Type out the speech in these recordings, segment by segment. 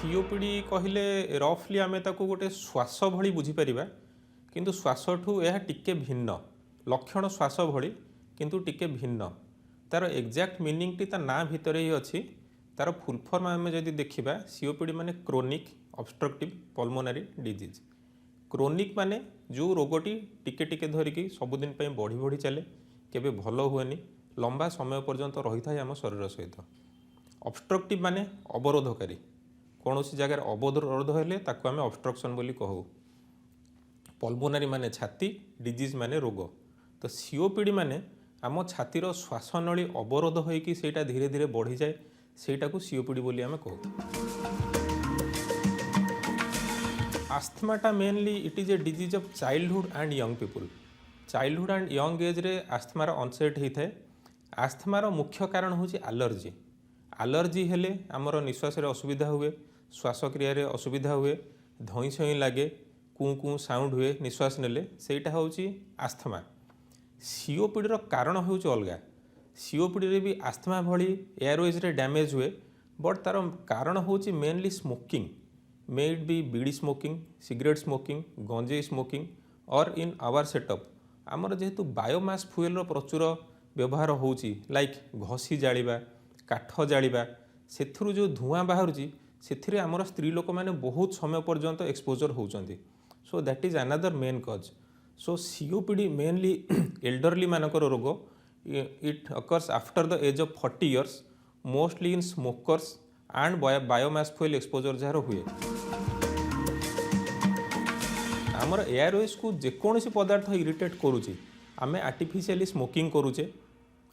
COPD कहले रफली आम गोटे श्वास भली बुझीपर किंतु श्वास ठू यह टिके भिन्न लक्षण श्वास भली किंतु टिके भिन्न तार एग्जैक्ट मीनिंग टी ना भितर ही अच्छी तार फुल फॉर्म आम जदि देखा सीओपीडी माने क्रोनिक ऑब्स्ट्रक्टिव पल्मोनारी डिजीज। क्रोनिक माने जो रोगटी टिके टिके धरिकी सबुदिन बढ़ी बढ़ी चले केबे भल हुएनी लंबा समय पर्यंत रही था आम शरीर सहित। ऑब्स्ट्रक्टिव माने अवरोधकारी कौन सी जगार अवरोध हेले ताको आमे ऑब्स्ट्रक्शन बोली कहू। पल्मोनारी माने छाती, डिजीज माने रोग। तो सीओपीडी माने आम छातीर श्वासनली अवरोध होइकी सेटा धीरे धीरे बढ़ी जाए सेटा को सीओपीडी बोली आमे कहू। आस्थमाटा mainly it is a disease of childhood and young people. Childhood and young age रे आस्थमार अनसेट होता है। आस्थमार मुख्य कारण हूँ एलर्जी। एलर्जी हेले आमर निश्वास असुविधा हुए, श्वासक्रिया असुविधा हुए, धई छई लगे, कू कू साउंड हुए निश्वास नेले सेटा हूँ आस्थमा। सीओपीडी कारण हूँ अलगा। सीओपीडी भी आस्थमा भली एयरवेज रे डैमेज हुए बट तार कारण हूँ mainly smoking. May it be bidi smoking, cigarette smoking, गंजे स्मोकिंग और इन आवर सेटअप आमर जेहेतु बायोमास फ्यूएल प्रचुर व्यवहार होउची लाइक घसी जालिबा, काठ जालिबा से जो धुआं बाहर से आमर स्त्री लोक मैंने बहुत समय पर्यंत एक्सपोजर होउचंती। So that is another main cause. So COPD mainly elderly मानकर रोग। It occurs after the age of 40 years mostly in smokers and biomass fuel exposure जार हुए। आमर एयरवेज को जेकोसी पदार्थ इरिटेट करुचे आमे आर्टिफिशियली स्मोकिंग करुचे,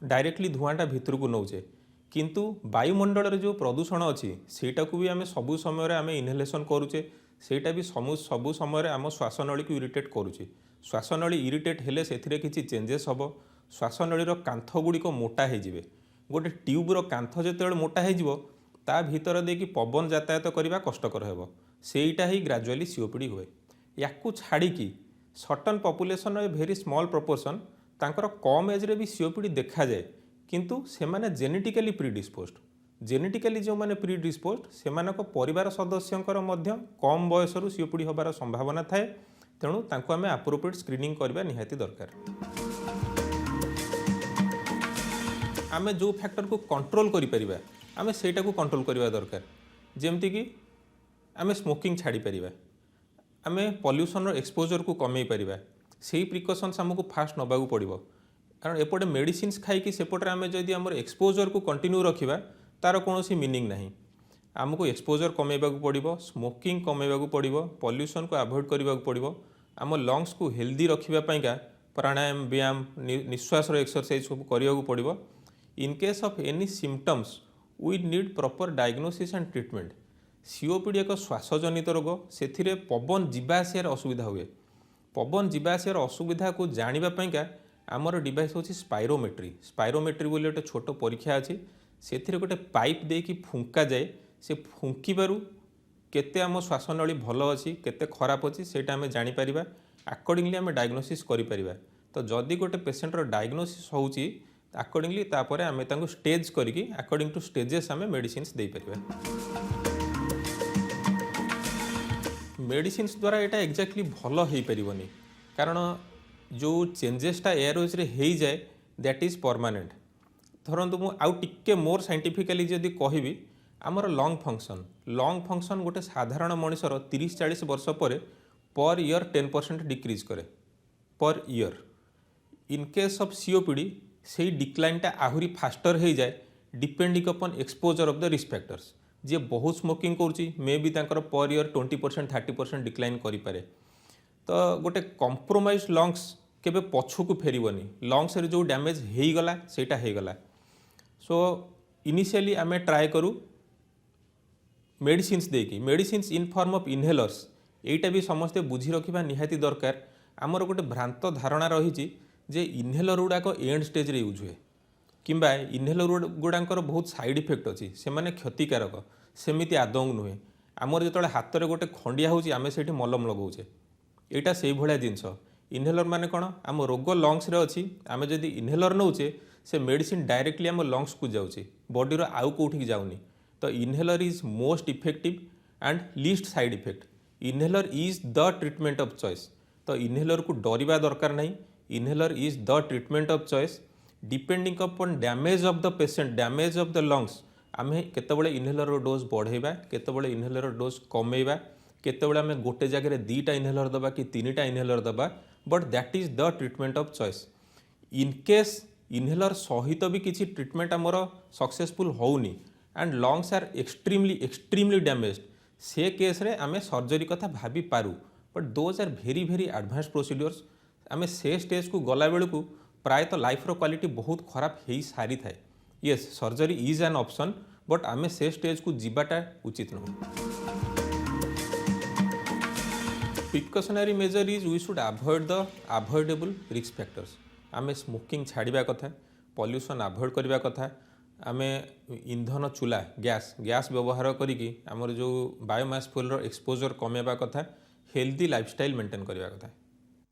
डायरेक्टली धुआंटा भितर को नौचे किंतु वायुमंडल जो प्रदूषण अच्छी सेटा को भी आमे सबु समय आमे इनहेलेशन करुचे सेटा भी सबु समय आम श्वासनली को इरिटेट करुचे। श्वासनली इरिटेट हेले सेथिरे किछि चेंजेस हबो। श्वासनलीर कांथ गुड़िक मोटा होइजिबे। गोटे ट्यूबर कांथ जेतेबेले मोटा होइजिबो ता भितर देकी पवन यातायात करबा कष्टकर हेबो। सेटा ही ग्रेजुअली सीओपीडी हुए। याकू छाड़िकी certain population a very small proportion तांकर कम एज रे भी सीओपीडी देखा जाए किंतु से माने जेनेटिकली प्रीडिस्पोज्ड। जेनेटिकली जो माने प्रीडिस्पोज्ड से मानक परिवार सदस्यंकर मध्य कम बयसरू सीओपीडी होबार संभावना थाए। तेणु तांको आमे एप्रोप्रिएट स्क्रीनिंग करबा निहाती दरकार। आमे जो फैक्टर को कंट्रोल करि परिबा आमे सेटा को कंट्रोल करबा दरकार। जेमति कि आमे स्मोकिंग छाड़ी परिबा, आमे पॉल्यूशन एक्सपोजर को कमे परिबा, सेही प्रिकॉशंस हमको फास्ट नबाकू पड़िबो। कारण एपटे मेडिसिन्स खाई सेपटे आम जदि आम एक्सपोजर को कंटिन्यू रखा तार कौन मीनिंग नहीं। आमको एक्सपोजर कमेबा पड़ो, स्मोकिंग कमेबा पड़ो, पॉल्यूशन को अवॉइड करने पड़ो, आम लंग्स को हेल्दी रखापी प्राणायाम व्यायाम निश्वास एक्सरसाइज सब करने पड़ो। In case of any symptoms we need proper diagnosis and treatment. COPD एक श्वासजनित रोग से पवन जीवाआसियार असुविधा हुए। पवन जीवाआसियार असुविधा को जानापा आमर डिवाइस होची स्पायरोमेट्री। स्पायरोमेट्री बोली गोटे छोट परीक्षा अच्छी से गोटे पाइप देकी फुंका जाए। से फुंकबारू केते आम श्वासनली भल अच्छी केते खराब अच्छी सेटा आमे जानी परिबा। अकॉर्डिंगली आमे डायग्नोसिस करि परिबा। तो जदि गोटे पेशेंटर डायग्नोसिस होउची अकॉर्डिंगली तापरे आमे तांको स्टेज करिकी अकॉर्डिंग टू स्टेजेस आमे मेडिसिन्स दे परिबा। मेडिसिन्स द्वारा एटा एक्जाक्टली भल हो पारिबनी कारण जो चेंजेसटा एयरवेज रे हो जाए दैट इज परमानेंट। धरतु मु आउ टिके मोर साइंटिफिकली जदि कहबी आमर लंग फंक्शन गोटे साधारण मनिषर 30-40 वर्ष पर ईयर 10% डिक्रीज करे पर year. In case of COPD से डिक्लाइनटा आहुरी फास्टर हो जाए depending upon exposure of the risk factors. जी बहुत स्मोकिंग करुच्ची मे भी तांकर पर ईयर 20% 30% डिक्लाइन करें। तो गोटे कंप्रोमाइज लंग्स केबे पछकू फेरबनी। लंग्स रे जो डैमेज होगला सेटा होगला। सो इनिशियली आमे ट्राए करूँ मेडिसिन्स देकी, medicines in form of inhalers. एटा भी समस्ते बुझी रखा निहाती दरकार। आमर गोटे भ्रांत धारणा रही जे इनहेलर गुड़ाक एंड स्टेज रे यूज हुए किंबा इनहेलर गुड़ाकर बहुत साइड इफेक्ट अच्छी से क्षतिकारक। सेमिति आदौ नुहे। आमर जो हाथ में गोटे खंडिया होची आमे सेठी मलम लगौचे यहाँ से भाया जिनस। इनहेलर माने कौन आम रोग लंग्स रे अच्छी आमे जदि इनहेलर नौचे से मेडिसिन डायरेक्टली आम लंग्स को जाऊँगी बॉडी आउ कौटिक जाऊनी। तो inhaler is most effective and least side effect. Inhaler is the treatment of choice. तो इनहेलर को डरवा दरकार नहीं। Inhaler is the treatment of choice depending upon damage of the patient, damage of the lungs. आमे केतेबेले inhaler dose बढ़ेबा, केतेबेले inhaler dose कमेबा, केतेबेले आमे गोटे जगह दुईटा इनहेलर दबा कि तीनटा इनहेलर दबा, but that is the treatment of choice. In case inhaler सहित भी किसी ट्रिटमेंट आमर सक्सेसफुल होउनी and lungs are extremely damaged, से केस रे आमे सर्जरी कथा भाभी पारू, but those are very very advance procedures. आमे से स्टेज को गला बेलू प्रायतः लाइफ रो क्वालिटी बहुत खराब हो सारी थाए। Yes, surgery is an option, but आमे से स्टेज को जीवाटा उचित नुह। Precautionary measure is we should avoid the avoidable risk factors. आमे स्मोकिंग छाड़िबा कथा, पॉल्यूशन अवॉइड करबा कथा, आमे इंधन चूल्हा गैस व्यवहार करिकी आमर जो बायोमास फ्यूल रो एक्सपोजर कमेबा कथा, हेल्दी लाइफस्टाइल मेंटेन करबा कथा।